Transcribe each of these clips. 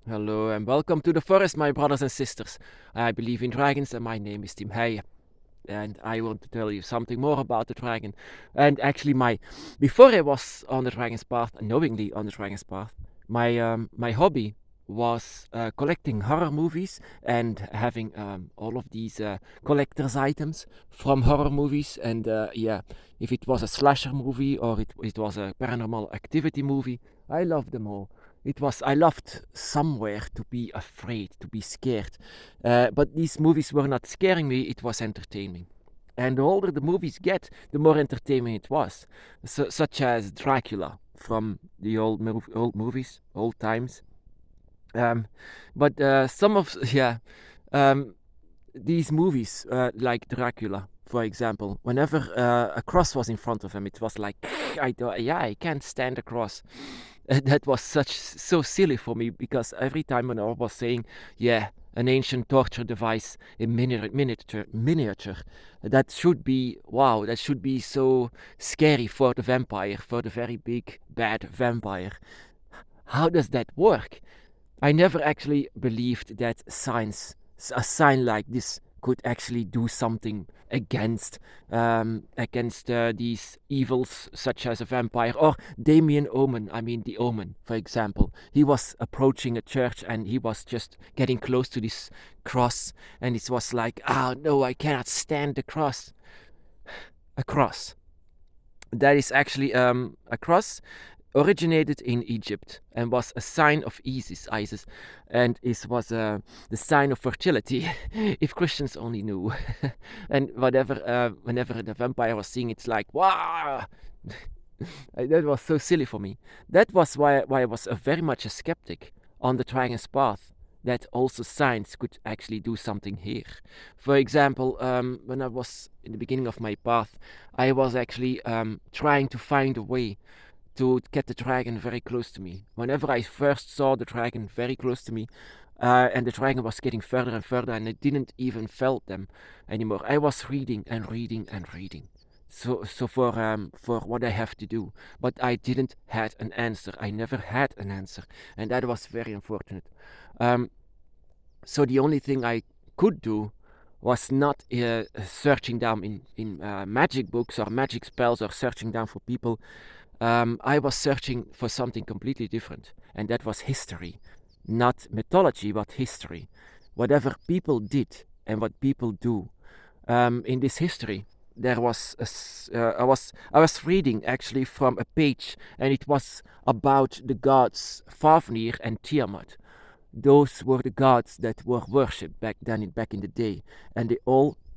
Hello and welcome to the forest, my brothers and sisters. I believe in dragons and my name is Tim Heijen. And I want to tell you something more about the dragon. And actually, before I was on the dragon's path, knowingly on the dragon's path, my hobby was collecting horror movies and having all of these collector's items from horror movies. And if it was a slasher movie or it was a paranormal activity movie, I loved them all. I loved somewhere to be afraid, to be scared. But these movies were not scaring me, it was entertaining. And the older the movies get, the more entertaining it was. Such as Dracula from the old movies, old times. Um, but some of, yeah, um, these movies, like Dracula, for example, whenever a cross was in front of him, it was like, I can't stand a cross. That was so silly for me because every time when I was saying, yeah, an ancient torture device in miniature, that should be wow, that should be so scary for the vampire, for the very big bad vampire. How does that work? I never actually believed that a sign like this, could actually do something against these evils, such as a vampire or Damien Omen. I mean, the Omen, for example. He was approaching a church and he was just getting close to this cross, and it was like, oh no, I cannot stand the cross. A cross. That is actually a cross originated in Egypt and was a sign of Isis, and it was the sign of fertility. If Christians only knew. And whenever the vampire was seeing, it's like, wow. That was so silly for me. That was why I was very much a skeptic on the dragon's path. That also science could actually do something here. For example, when I was in the beginning of my path, I was actually trying to find a way to get the dragon very close to me. Whenever I first saw the dragon very close to me, and the dragon was getting further and further, and I didn't even felt them anymore. I was reading and reading and reading. So for what I have to do, but I didn't had an answer. I never had an answer, and that was very unfortunate. Um, so the only thing I could do was not searching down in magic books or magic spells or searching down for people. I was searching for something completely different, and that was history. Not mythology, but history. Whatever people did and what people do. In this history, there was I was reading actually from a page, and it was about the gods Fafnir and Tiamat. Those were the gods that were worshipped back in the day, and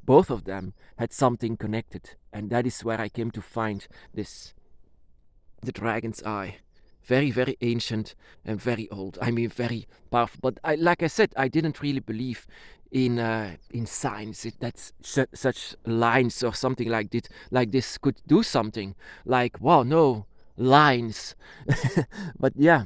both of them had something connected, and that is where I came to find this the dragon's eye. Very, very ancient and very old. I mean, very powerful. But like I said, I didn't really believe in science. That such lines or something like this could do something. Like, wow, no lines. But yeah,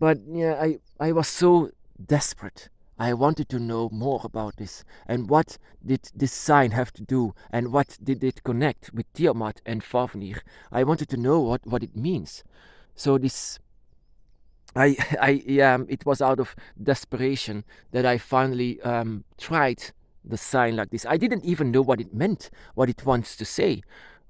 I was so desperate. I wanted to know more about this, and what did this sign have to do, and what did it connect with Tiamat and Fafnir. I wanted to know what it means. So this, it was out of desperation that I finally tried the sign like this. I didn't even know what it meant, what it wants to say,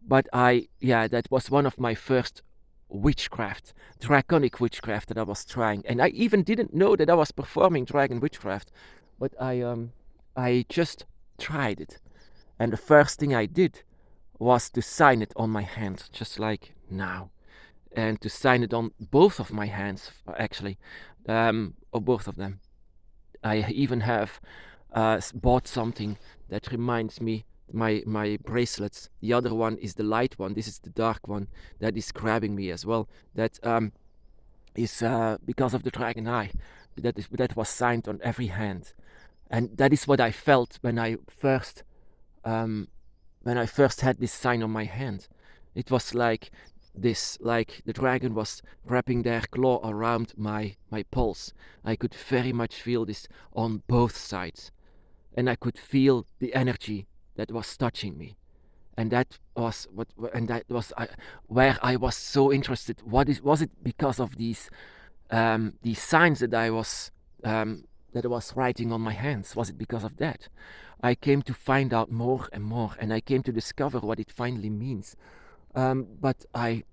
but that was one of my first witchcraft, draconic witchcraft that I was trying, and I even didn't know that I was performing dragon witchcraft, but I just tried it, and the first thing I did was to sign it on my hand, just like now, and to sign it on both of my hands, actually, or both of them. I even have bought something that reminds me my bracelets. The other one is the light one. This is the dark one that is grabbing me as well. That is because of the dragon eye. That was signed on every hand, and that is what I felt um, when I first had this sign on my hand. It was like this, like the dragon was wrapping their claw around my pulse. I could very much feel this on both sides, and I could feel the energy that was touching me. And that was where I was so interested. Was it because of these signs that I was that I was writing on my hands? Was it because of that? I came to find out more and more, and I came to discover what it finally means. But I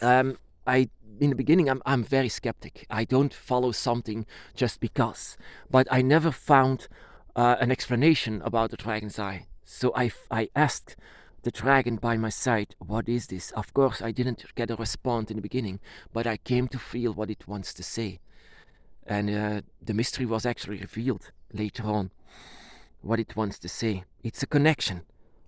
in the beginning, I'm very skeptic. I don't follow something just because. But I never found an explanation about the dragon's eye. So I asked the dragon by my side, what is this? Of course, I didn't get a response in the beginning, but I came to feel what it wants to say. And the mystery was actually revealed later on, what it wants to say. It's a connection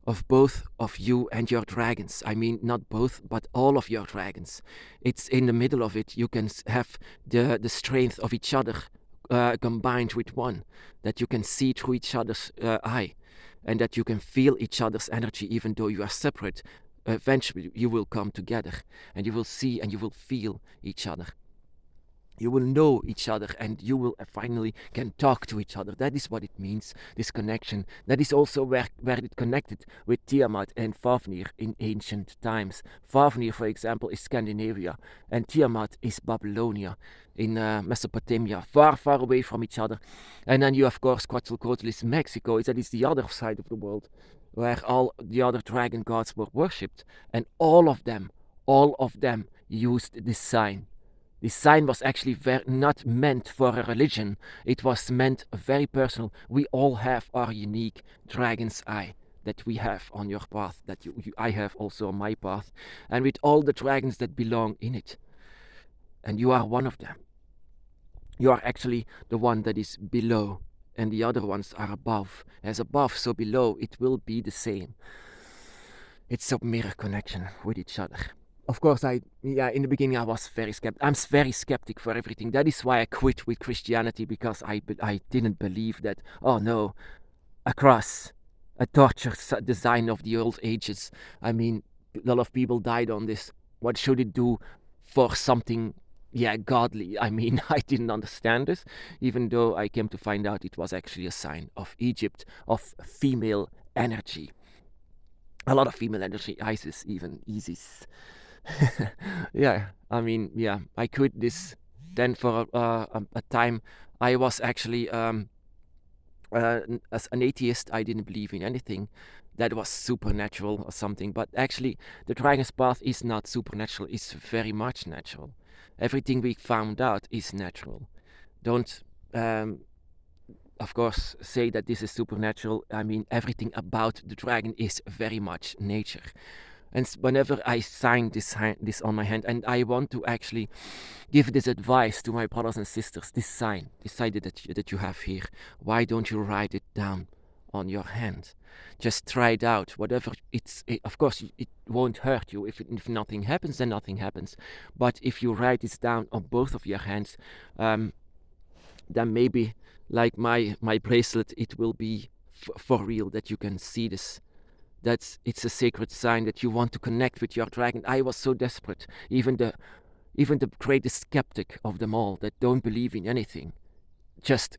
of both of you and your dragons. I mean, not both, but all of your dragons. It's in the middle of it. You can have the strength of each other combined with one, that you can see through each other's eye, and that you can feel each other's energy even though you are separate. Eventually, you will come together, and you will see and you will feel each other. You will know each other, and you will finally can talk to each other. That is what it means, this connection. That is also where it connected with Tiamat and Fafnir in ancient times. Fafnir, for example, is Scandinavia, and Tiamat is Babylonia in Mesopotamia, far, far away from each other. And then you, of course, Quetzalcoatl is Mexico. That is the other side of the world, where all the other dragon gods were worshipped, and all of them used this sign. This sign was actually not meant for a religion. It was meant very personal. We all have our unique dragon's eye that we have on your path, that I have also on my path, and with all the dragons that belong in it. And you are one of them. You are actually the one that is below, and the other ones are above. As above, so below, it will be the same. It's a mirror connection with each other. Of course, in the beginning I was very skeptic. I'm very skeptic for everything. That is why I quit with Christianity, because I didn't believe that, oh no, a cross, a torture design of the old ages. I mean, a lot of people died on this. What should it do for something, godly? I mean, I didn't understand this, even though I came to find out it was actually a sign of Egypt, of female energy. A lot of female energy, Isis, Isis. I quit this. Then for a time, I was actually as an atheist. I didn't believe in anything that was supernatural or something. But actually, the dragon's path is not supernatural. It's very much natural. Everything we found out is natural. Don't, of course, say that this is supernatural. I mean, everything about the dragon is very much nature. And whenever I sign this on my hand, and I want to actually give this advice to my brothers and sisters, this sign that you have here, why don't you write it down on your hand? Just try it out. Whatever of course, it won't hurt you. If nothing happens, then nothing happens. But if you write this down on both of your hands, then maybe, like my bracelet, it will be for real, that you can see this. That it's a sacred sign that you want to connect with your dragon. I was so desperate, even the greatest skeptic of them all, that don't believe in anything, just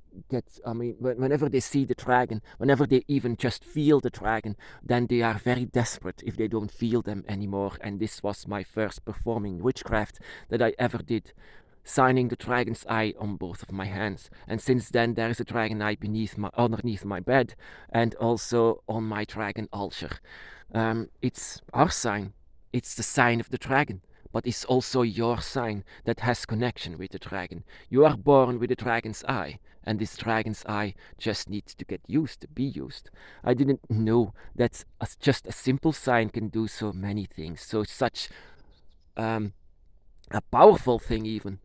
whenever they see the dragon, whenever they even just feel the dragon, then they are very desperate if they don't feel them anymore. And this was my first performing witchcraft that I ever did, signing the dragon's eye on both of my hands. And since then, there is a dragon eye underneath my bed, and also on my dragon altar. It's our sign. It's the sign of the dragon, but it's also your sign that has connection with the dragon. You are born with a dragon's eye, and this dragon's eye just needs to be used. I didn't know that just a simple sign can do so many things. So such a powerful thing even.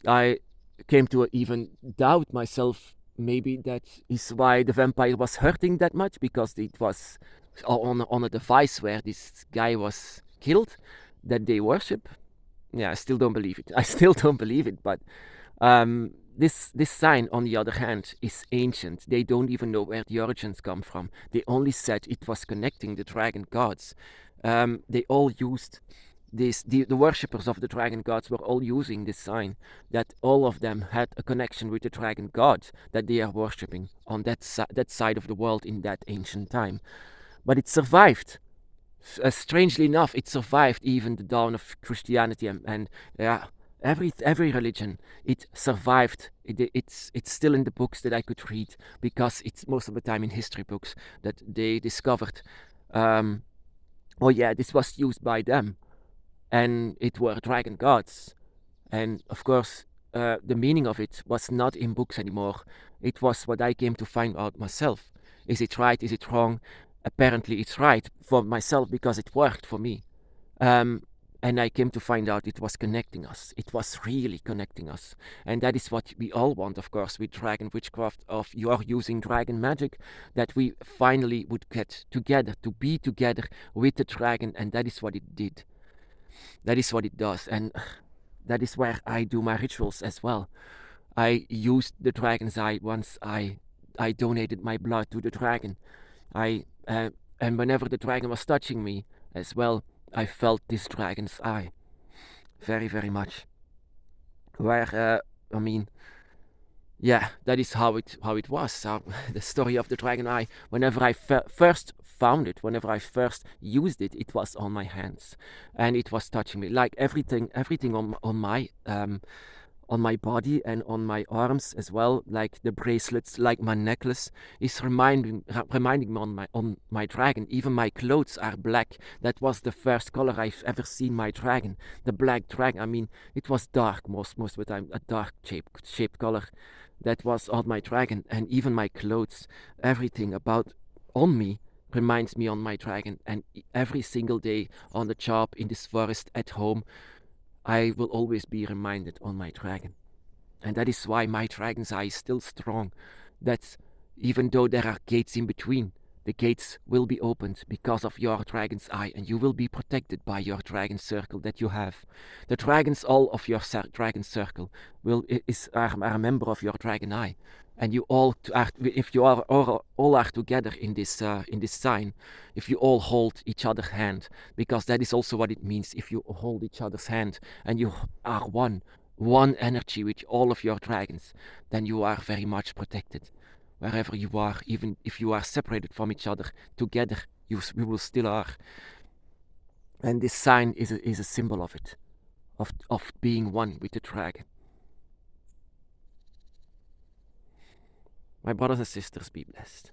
I came to even doubt myself. Maybe that is why the vampire was hurting that much, because it was on a device where this guy was killed, that they worship. I still don't believe it. But this sign, on the other hand, is ancient. They don't even know where the origins come from. They only said it was connecting the dragon gods. They all used the worshippers of the dragon gods were all using this sign, that all of them had a connection with the dragon god that they are worshipping on that side of the world in that ancient time. But it survived. Strangely enough, it survived even the dawn of Christianity, and every religion, it survived. It's still in the books that I could read, because it's most of the time in history books that they discovered, oh yeah, this was used by them, and it were dragon gods. And of course, the meaning of it was not in books anymore. It was what I came to find out myself. Is it right? Is it wrong? Apparently, it's right for myself because it worked for me. And I came to find out it was connecting us. It was really connecting us. And that is what we all want, of course, with Dragon Witchcraft, of you are using dragon magic, that we finally would get together, to be together with the dragon. And that is what it did. That is what it does. And that is where I do my rituals as well. I used the dragon's eye once I donated my blood to the dragon. And whenever the dragon was touching me as well, I felt this dragon's eye very, very much. Where I mean, yeah, that is how it was. The story of the dragon eye. Whenever I first found it, whenever I first used it, it was on my hands, and it was touching me. Like everything on my body and on my arms as well, like the bracelets, like my necklace, is reminding me on my dragon. Even my clothes are black. That was the first color I've ever seen my dragon. The black dragon. I mean, it was dark most of the time, a dark shaped color. That was on my dragon, and even my clothes, everything about on me reminds me on my dragon. And every single day on the job, in this forest, at home, I will always be reminded on my dragon. And that is why my dragon's eye is still strong. That even though there are gates in between, the gates will be opened because of your dragon's eye, and you will be protected by your dragon circle that you have. The dragons, all of your dragon circle, are a member of your dragon eye, and you all are, if you are all are together in this sign, if you all hold each other's hand, because that is also what it means. If you hold each other's hand and you are one energy with all of your dragons, then you are very much protected. Wherever you are, even if you are separated from each other, together we will still are. And this sign is a symbol of it, of being one with the dragon. My brothers and sisters, be blessed.